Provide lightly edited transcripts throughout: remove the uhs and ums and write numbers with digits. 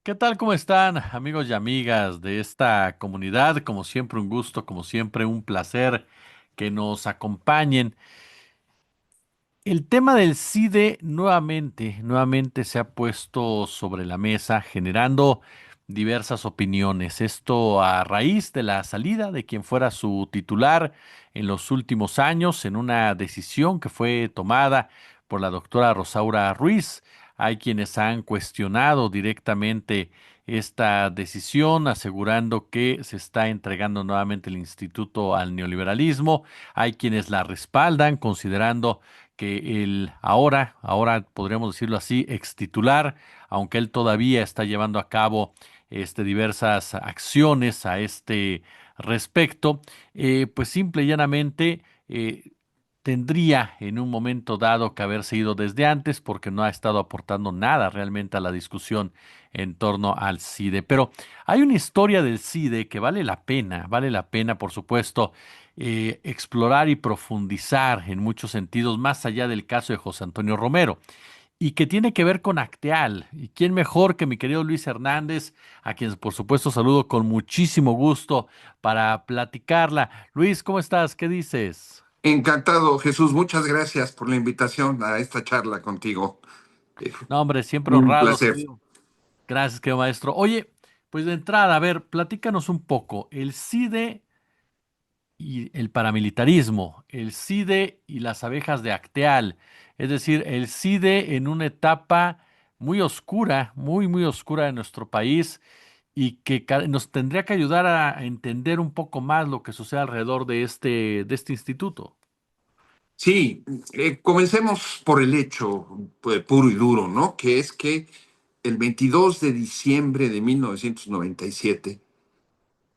¿Qué tal? ¿Cómo están, amigos y amigas de esta comunidad? Como siempre, un gusto, como siempre, un placer que nos acompañen. El tema del CIDE nuevamente se ha puesto sobre la mesa, generando diversas opiniones. Esto a raíz de la salida de quien fuera su titular en los últimos años, en una decisión que fue tomada por la doctora Rosaura Ruiz. Hay quienes han cuestionado directamente esta decisión, asegurando que se está entregando nuevamente el instituto al neoliberalismo. Hay quienes la respaldan, considerando que el ahora podríamos decirlo así, ex titular, aunque él todavía está llevando a cabo diversas acciones a este respecto, pues simple y llanamente tendría en un momento dado que haberse ido desde antes porque no ha estado aportando nada realmente a la discusión en torno al CIDE. Pero hay una historia del CIDE que vale la pena, por supuesto, explorar y profundizar en muchos sentidos, más allá del caso de José Antonio Romero, y que tiene que ver con Acteal. ¿Y quién mejor que mi querido Luis Hernández, a quien por supuesto saludo con muchísimo gusto para platicarla? Luis, ¿cómo estás? ¿Qué dices? Encantado, Jesús. Muchas gracias por la invitación a esta charla contigo. Eh, No, hombre, siempre un honrado, placer. querido. Gracias, querido maestro. Oye, pues de entrada, a ver, platícanos un poco. El CIDE y el paramilitarismo, el CIDE y las abejas de Acteal, es decir, el CIDE en una etapa muy oscura, muy oscura de nuestro país y que nos tendría que ayudar a entender un poco más lo que sucede alrededor de este instituto. Sí, comencemos por el hecho puro y duro, ¿no? Que es que el 22 de diciembre de 1997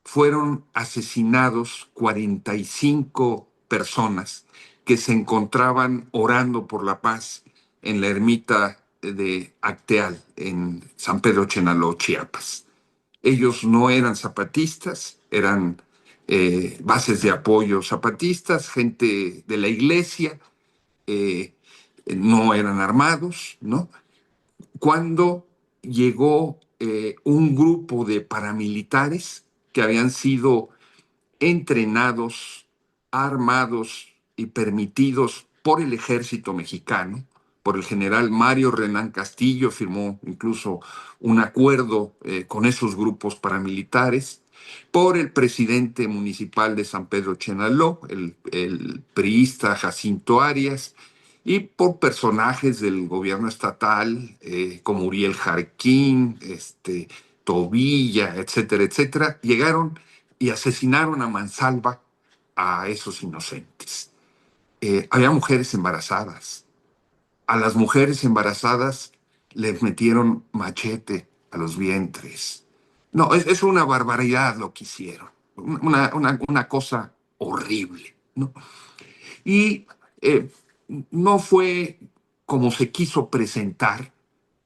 fueron asesinados 45 personas que se encontraban orando por la paz en la ermita de Acteal, en San Pedro Chenaló, Chiapas. Ellos no eran zapatistas, eran bases de apoyo zapatistas, gente de la iglesia, eh, no eran armados, ¿no? Cuando llegó un grupo de paramilitares que habían sido entrenados, armados y permitidos por el ejército mexicano, por el general Mario Renán Castillo, firmó incluso un acuerdo con esos grupos paramilitares, por el presidente municipal de San Pedro Chenaló, el priista Jacinto Arias, y por personajes del gobierno estatal como Uriel Jarquín, Tobilla, etcétera, etcétera, llegaron y asesinaron a mansalva a esos inocentes. Había mujeres embarazadas. A las mujeres embarazadas les metieron machete a los vientres. No, es una barbaridad lo que hicieron. Una cosa horrible, ¿no? Y eh, no fue como se quiso presentar,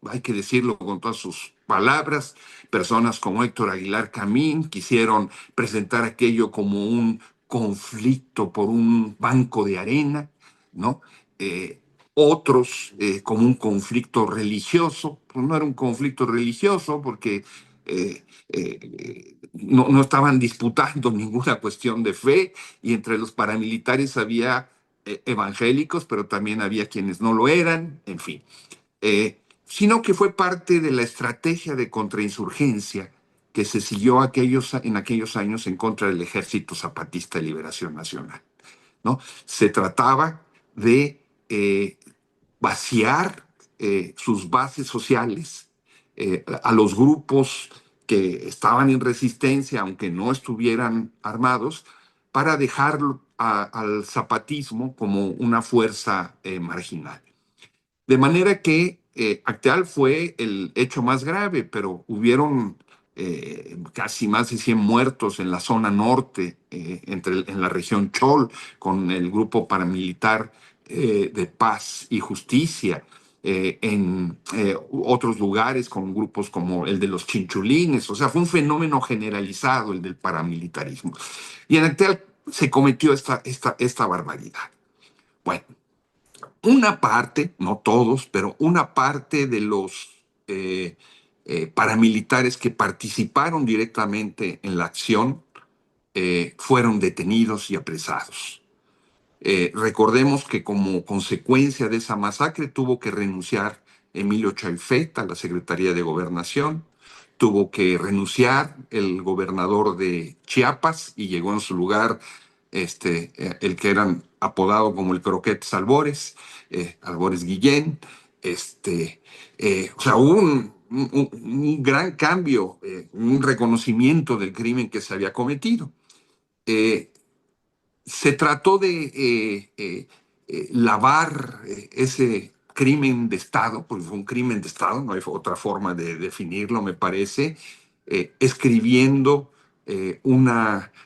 hay que decirlo con todas sus palabras. Personas como Héctor Aguilar Camín quisieron presentar aquello como un conflicto por un banco de arena, ¿no? Eh, Otros como un conflicto religioso. Pues no era un conflicto religioso porque no estaban disputando ninguna cuestión de fe, y entre los paramilitares había evangélicos, pero también había quienes no lo eran, en fin. Sino que fue parte de la estrategia de contrainsurgencia que se siguió en aquellos años en contra del Ejército Zapatista de Liberación Nacional, ¿no? Se trataba de vaciar sus bases sociales a los grupos que estaban en resistencia, aunque no estuvieran armados, para dejar al zapatismo como una fuerza marginal. De manera que Acteal fue el hecho más grave, pero hubieron casi más de 100 muertos en la zona norte, en la región Chol, con el grupo paramilitar de Paz y Justicia. En otros lugares con grupos como el de los Chinchulines. O sea, fue un fenómeno generalizado el del paramilitarismo. Y en Acteal se cometió esta barbaridad. Bueno, una parte, no todos, pero una parte de los paramilitares que participaron directamente en la acción fueron detenidos y apresados. Recordemos que como consecuencia de esa masacre tuvo que renunciar Emilio Chalfet a la Secretaría de Gobernación, tuvo que renunciar el gobernador de Chiapas y llegó en su lugar el que eran apodado como el Croquetes Albores, Albores Guillén. O sea, hubo un gran cambio, un reconocimiento del crimen que se había cometido. Eh, Se trató de lavar ese crimen de Estado, porque fue un crimen de Estado, no hay otra forma de definirlo, me parece, escribiendo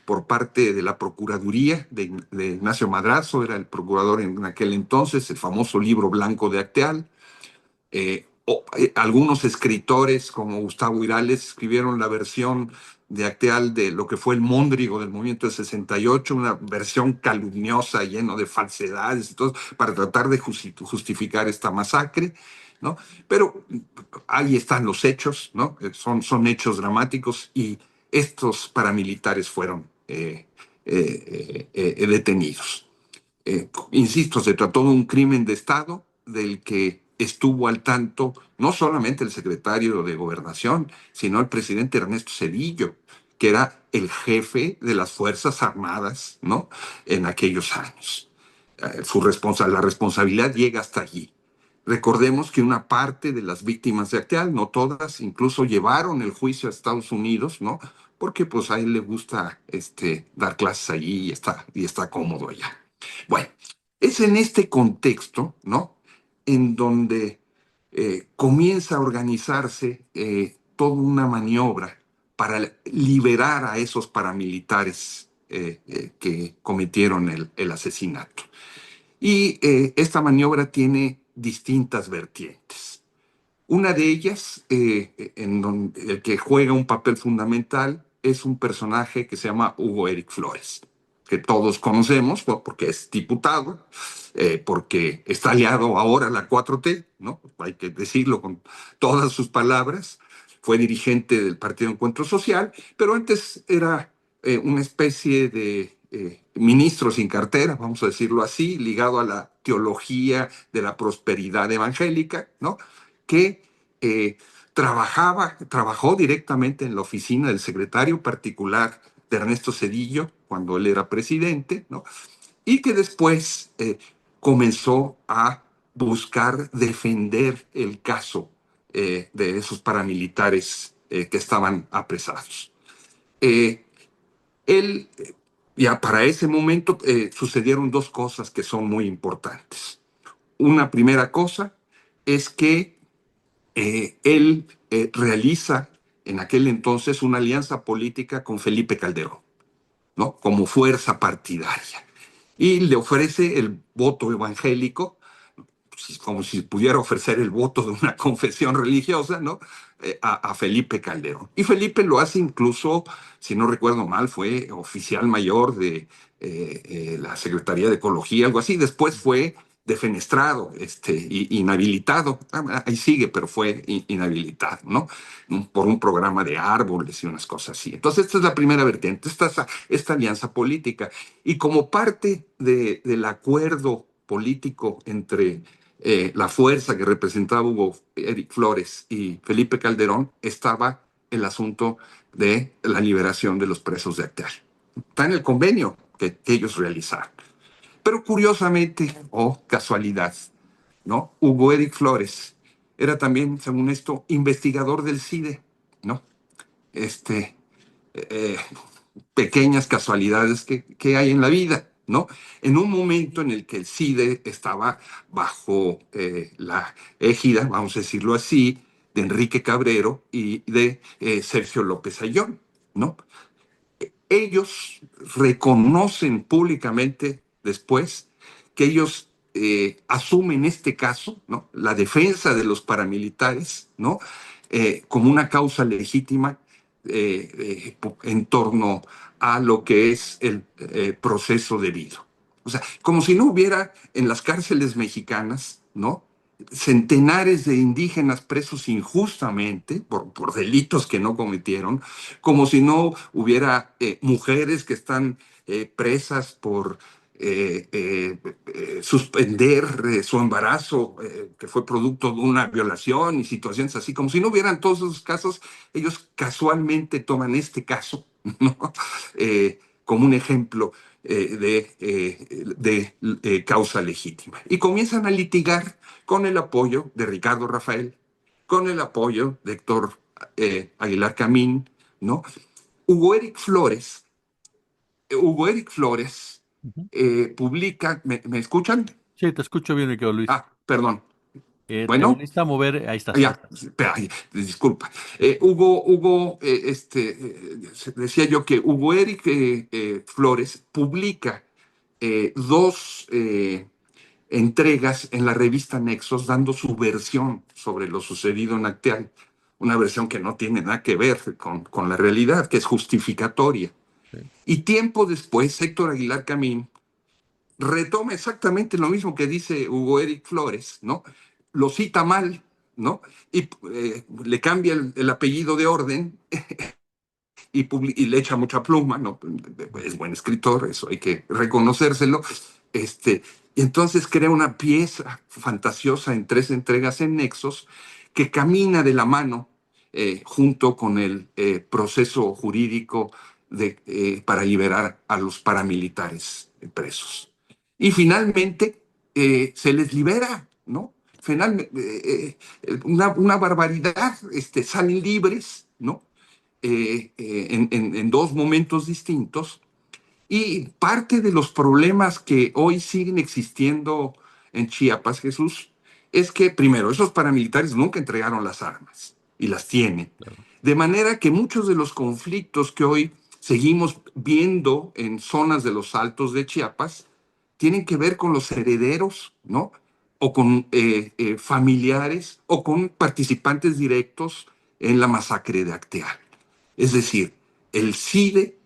por parte de la Procuraduría de Ignacio Madrazo, era el procurador en aquel entonces, el famoso libro blanco de Acteal. Algunos escritores como Gustavo Irales escribieron la versión de Acteal de lo que fue el Móndrigo del movimiento del 68, una versión calumniosa, lleno de falsedades y todo, para tratar de justificar esta masacre, ¿no? Pero ahí están los hechos, ¿no? Son hechos dramáticos y estos paramilitares fueron detenidos. Insisto, se trató de un crimen de Estado del que estuvo al tanto no solamente el secretario de Gobernación, sino el presidente Ernesto Zedillo, que era el jefe de las Fuerzas Armadas, ¿no? En aquellos años. La responsabilidad llega hasta allí. Recordemos que una parte de las víctimas de Acteal, no todas, incluso llevaron el juicio a Estados Unidos, ¿no? Porque pues a él le gusta dar clases allí y está cómodo allá. Bueno, es en este contexto, ¿no? En donde comienza a organizarse toda una maniobra para liberar a esos paramilitares que cometieron el asesinato. Y esta maniobra tiene distintas vertientes. Una de ellas, en donde el que juega un papel fundamental, es un personaje que se llama Hugo Eric Flores, que todos conocemos porque es diputado, porque está aliado ahora a la 4T, ¿no? Hay que decirlo con todas sus palabras. Fue dirigente del Partido Encuentro Social, pero antes era una especie de ministro sin cartera, vamos a decirlo así, ligado a la teología de la prosperidad evangélica, ¿no? Que trabajó directamente en la oficina del secretario particular de Ernesto Zedillo cuando él era presidente, ¿no? Y que después comenzó a buscar defender el caso de esos paramilitares que estaban apresados. Eh, él, ya para ese momento, sucedieron dos cosas que son muy importantes. Una primera cosa es que él realiza en aquel entonces una alianza política con Felipe Calderón, ¿no? Como fuerza partidaria. Y le ofrece el voto evangélico, como si pudiera ofrecer el voto de una confesión religiosa, ¿no? A Felipe Calderón. Y Felipe lo hace incluso, si no recuerdo mal, fue oficial mayor de la Secretaría de Ecología, algo así. Después fue defenestrado, inhabilitado. Ahí sigue, pero fue inhabilitado, ¿no? Por un programa de árboles y unas cosas así. Entonces, esta es la primera vertiente, esta alianza política. Y como parte del acuerdo político entre la fuerza que representaba Hugo Eric Flores y Felipe Calderón, estaba el asunto de la liberación de los presos de Acteal. Está en el convenio que ellos realizaron. Pero curiosamente, o casualidad, ¿no? Hugo Eric Flores era también, según esto, investigador del CIDE, ¿no? Este, eh, Pequeñas casualidades que hay en la vida, ¿no? En un momento en el que el CIDE estaba bajo la égida, vamos a decirlo así, de Enrique Cabrero y de Sergio López Ayllón, ¿no? Ellos reconocen públicamente después que ellos asumen este caso, ¿no? La defensa de los paramilitares, ¿no? Como una causa legítima en torno a lo que es el proceso debido. O sea, como si no hubiera en las cárceles mexicanas, ¿no? centenares de indígenas presos injustamente por delitos que no cometieron, como si no hubiera mujeres que están presas por suspender su embarazo, que fue producto de una violación y situaciones así, como si no hubieran todos esos casos. Ellos casualmente toman este caso, ¿no? Como un ejemplo de causa legítima. Y comienzan a litigar con el apoyo de Ricardo Rafael, con el apoyo de Héctor Aguilar Camín, ¿no? Hugo Eric Flores, Hugo Eric Flores Ujú. publica, ¿me escuchan? Sí, te escucho bien, mi querido Luis. Perdón. Te Bueno, volviste a mover, ahí estás, ahí ya, estás. espera, disculpa. Decía yo que Hugo Eric Flores publica dos entregas en la revista Nexos dando su versión sobre lo sucedido en Acteal, una versión que no tiene nada que ver con la realidad, que es justificatoria. Sí. Y tiempo después, Héctor Aguilar Camín retoma exactamente lo mismo que dice Hugo Eric Flores, ¿no? Lo cita mal, ¿no? Y le cambia el apellido de orden y le echa mucha pluma, ¿no? Es buen escritor, eso hay que reconocérselo. Y entonces crea una pieza fantasiosa en tres entregas en Nexos que camina de la mano junto con el proceso jurídico para liberar a los paramilitares presos. Y finalmente se les libera, ¿no? Una barbaridad, salen libres, ¿no? En dos momentos distintos. Y parte de los problemas que hoy siguen existiendo en Chiapas, Jesús, es que, primero, esos paramilitares nunca entregaron las armas y las tienen. Claro. De manera que muchos de los conflictos que hoy seguimos viendo en zonas de los altos de Chiapas tienen que ver con los herederos, ¿no? O con familiares o con participantes directos en la masacre de Acteal. Es decir, el CIDE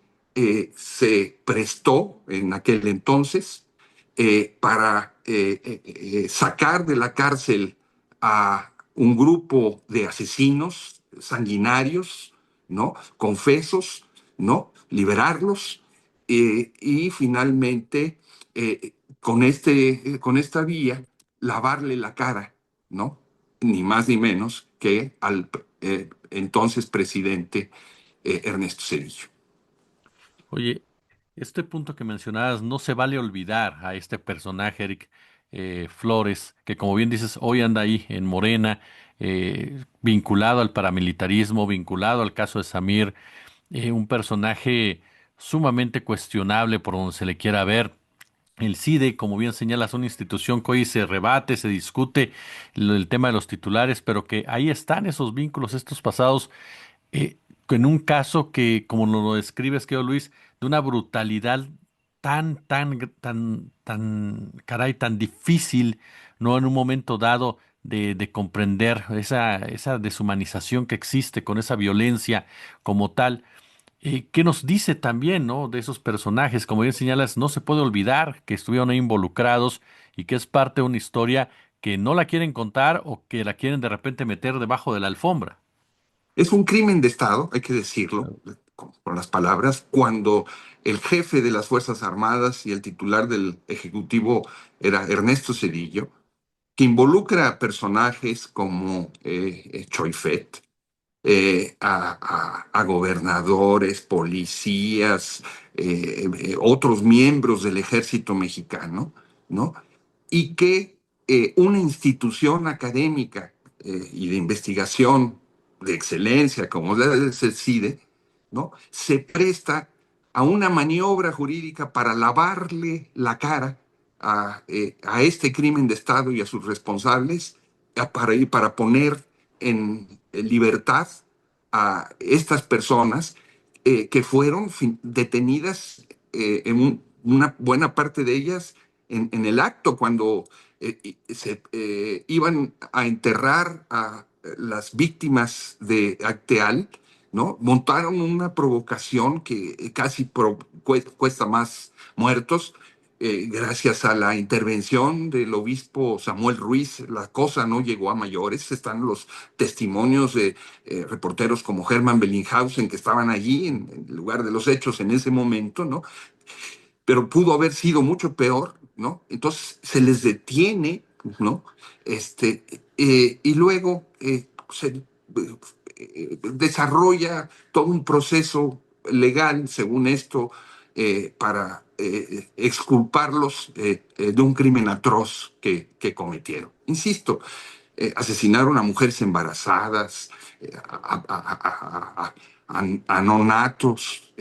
se prestó en aquel entonces para sacar de la cárcel a un grupo de asesinos sanguinarios, ¿no? Confesos, ¿no? Liberarlos y finalmente con esta vía lavarle la cara, ¿no? Ni más ni menos que al entonces presidente Ernesto Zedillo. Oye, este punto que mencionabas, no se vale olvidar a este personaje, Eric Flores, que como bien dices, hoy anda ahí en Morena, vinculado al paramilitarismo, vinculado al caso de Samir, un personaje sumamente cuestionable por donde se le quiera ver. El CIDE, como bien señala, es una institución que hoy se rebate, se discute el tema de los titulares, pero que ahí están esos vínculos, estos pasados eh, en un caso que, como nos lo describes, querido Luis, de una brutalidad caray, tan difícil, ¿no? En un momento dado de comprender esa deshumanización que existe con esa violencia como tal. ¿Qué nos dice también, ¿no? De esos personajes? Como bien señalas, no se puede olvidar que estuvieron ahí involucrados y que es parte de una historia que no la quieren contar o que la quieren de repente meter debajo de la alfombra. Es un crimen de Estado, hay que decirlo, con las palabras, cuando el jefe de las Fuerzas Armadas y el titular del Ejecutivo era Ernesto Zedillo, que involucra a personajes como Choifet, a gobernadores, policías, otros miembros del ejército mexicano, ¿no? Y que una institución académica y de investigación de excelencia como la del CIDE, ¿no? Se presta a una maniobra jurídica para lavarle la cara a este crimen de Estado y a sus responsables para poner en libertad a estas personas que fueron detenidas una buena parte de ellas en el acto cuando se iban a enterrar a las víctimas de Acteal, ¿no? Montaron una provocación que casi cuesta más muertos, gracias a la intervención del obispo Samuel Ruiz, la cosa no llegó a mayores. Están los testimonios de reporteros como Hermann Bellinghausen, que estaban allí en el lugar de los hechos en ese momento, ¿no? Pero pudo haber sido mucho peor, ¿no? Entonces se les detiene, ¿no? Este, y luego se desarrolla todo un proceso legal, según esto, para exculparlos de un crimen atroz que cometieron. Insisto, asesinaron a mujeres embarazadas, a nonatos,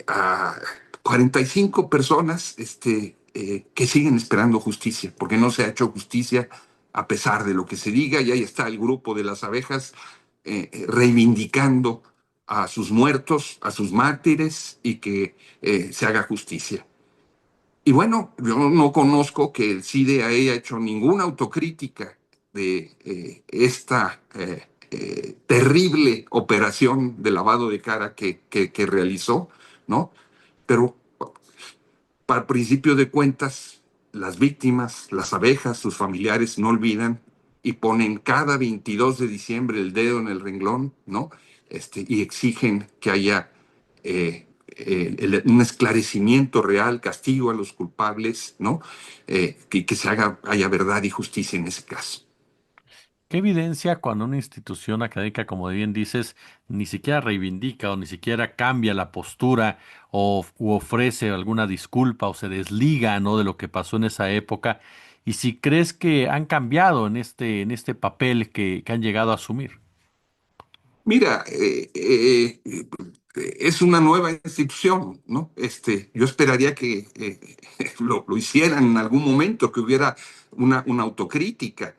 a 45 personas que siguen esperando justicia, porque no se ha hecho justicia a pesar de lo que se diga, y ahí está el grupo de las abejas reivindicando a sus muertos, a sus mártires, y que se haga justicia. Y bueno, yo no conozco que el CIDE haya hecho ninguna autocrítica de esta terrible operación de lavado de cara que realizó, ¿no? Pero para principio de cuentas, las víctimas, las abejas, sus familiares no olvidan y ponen cada 22 de diciembre el dedo en el renglón, ¿no? Y exigen que haya un esclarecimiento real, castigo a los culpables, ¿no? Que se haya verdad y justicia en ese caso. ¿Qué evidencia cuando una institución académica, como bien dices, ni siquiera reivindica o ni siquiera cambia la postura u ofrece alguna disculpa o se desliga, ¿no?, de lo que pasó en esa época? Y si crees que han cambiado en este papel que han llegado a asumir. Mira, es una nueva institución, ¿no? Yo esperaría que lo hicieran en algún momento, que hubiera una autocrítica,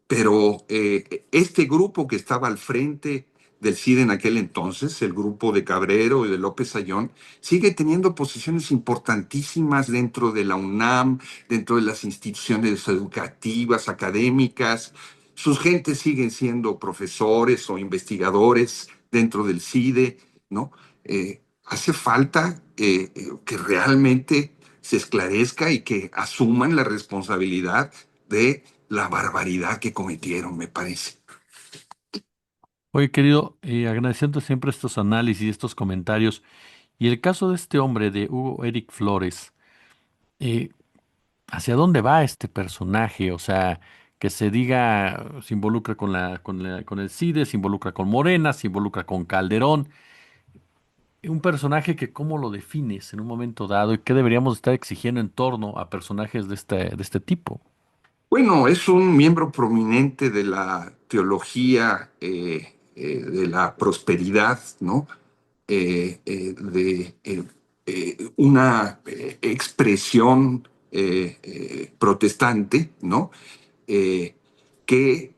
pero este grupo que estaba al frente del CIDE en aquel entonces, el grupo de Cabrero y de López Ayón, sigue teniendo posiciones importantísimas dentro de la UNAM, dentro de las instituciones educativas, académicas. Sus gentes siguen siendo profesores o investigadores dentro del CIDE, ¿no? Hace falta que realmente se esclarezca y que asuman la responsabilidad de la barbaridad que cometieron, me parece. Oye, querido, agradeciendo siempre estos análisis, estos comentarios, y el caso de este hombre, de Hugo Eric Flores, eh, ¿hacia dónde va este personaje? O sea, que se diga, se involucra con el CIDE, se involucra con Morena, se involucra con Calderón. Un personaje que cómo lo defines en un momento dado y qué deberíamos estar exigiendo en torno a personajes de este tipo. Bueno, es un miembro prominente de la teología de la prosperidad, ¿no? De una expresión protestante, ¿no? Eh, que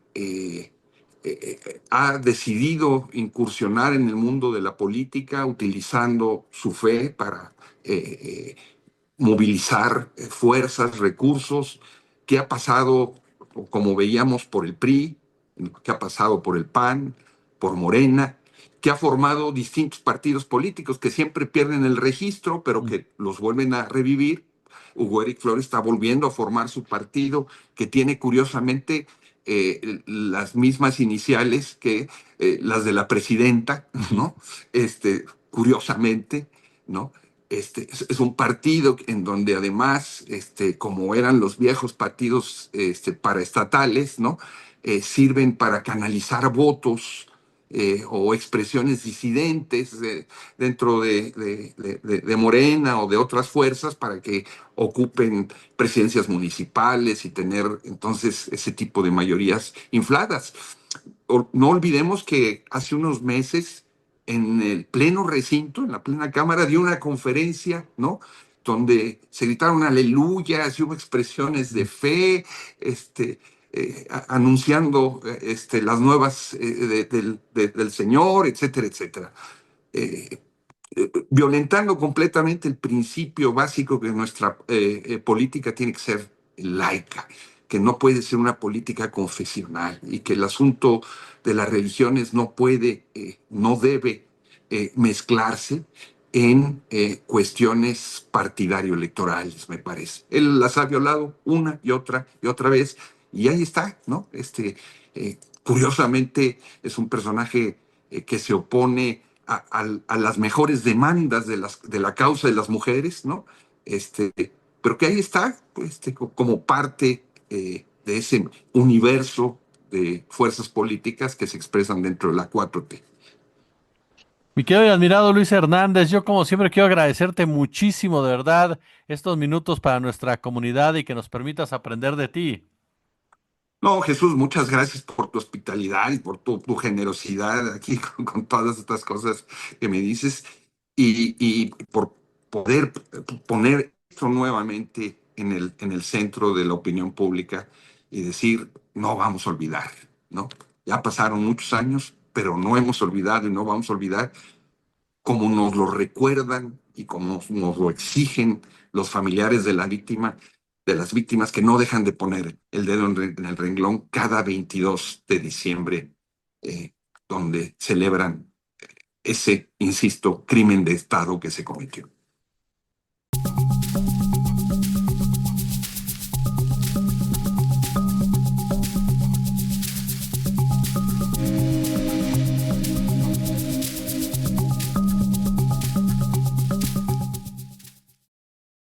ha decidido incursionar en el mundo de la política utilizando su fe para eh, movilizar fuerzas, recursos, que ha pasado, como veíamos, por el PRI, que ha pasado por el PAN, por Morena, que ha formado distintos partidos políticos que siempre pierden el registro, pero Mm. que los vuelven a revivir. Hugo Eric Flores está volviendo a formar su partido, que tiene curiosamente las mismas iniciales que las de la presidenta, Ujú. ¿no? Curiosamente, ¿no? Es un partido en donde además, como eran los viejos partidos paraestatales, ¿no? Sirven para canalizar votos o expresiones disidentes dentro de Morena o de otras fuerzas para que ocupen presidencias municipales y tener entonces ese tipo de mayorías infladas. No olvidemos que hace unos meses en el pleno recinto, en la plena cámara, dio una conferencia, ¿no? Donde se gritaron aleluyas y hubo expresiones de fe, anunciando las nuevas del Señor, etcétera, etcétera. Eh, Violentando completamente el principio básico que nuestra política tiene que ser laica, que no puede ser una política confesional y que el asunto de las religiones no puede, no debe mezclarse, en cuestiones partidario-electorales, me parece. Él las ha violado una y otra vez, y ahí está, ¿no? Curiosamente, es un personaje que se opone a las mejores demandas de la causa de las mujeres, ¿no? Este, pero que ahí está, como parte de ese universo de fuerzas políticas que se expresan dentro de la 4T. Mi querido y admirado Luis Hernández, yo como siempre quiero agradecerte muchísimo, de verdad, estos minutos para nuestra comunidad y que nos permitas aprender de ti. No, Jesús, muchas gracias por tu hospitalidad y por tu generosidad aquí con todas estas cosas que me dices y por poder poner esto nuevamente en el centro de la opinión pública y decir, no vamos a olvidar, ¿no? Ya pasaron muchos años, pero no hemos olvidado y no vamos a olvidar como nos lo recuerdan y como nos lo exigen los familiares de la víctima, de las víctimas que no dejan de poner el dedo en el renglón cada 22 de diciembre, eh, donde celebran ese, insisto, crimen de Estado que se cometió.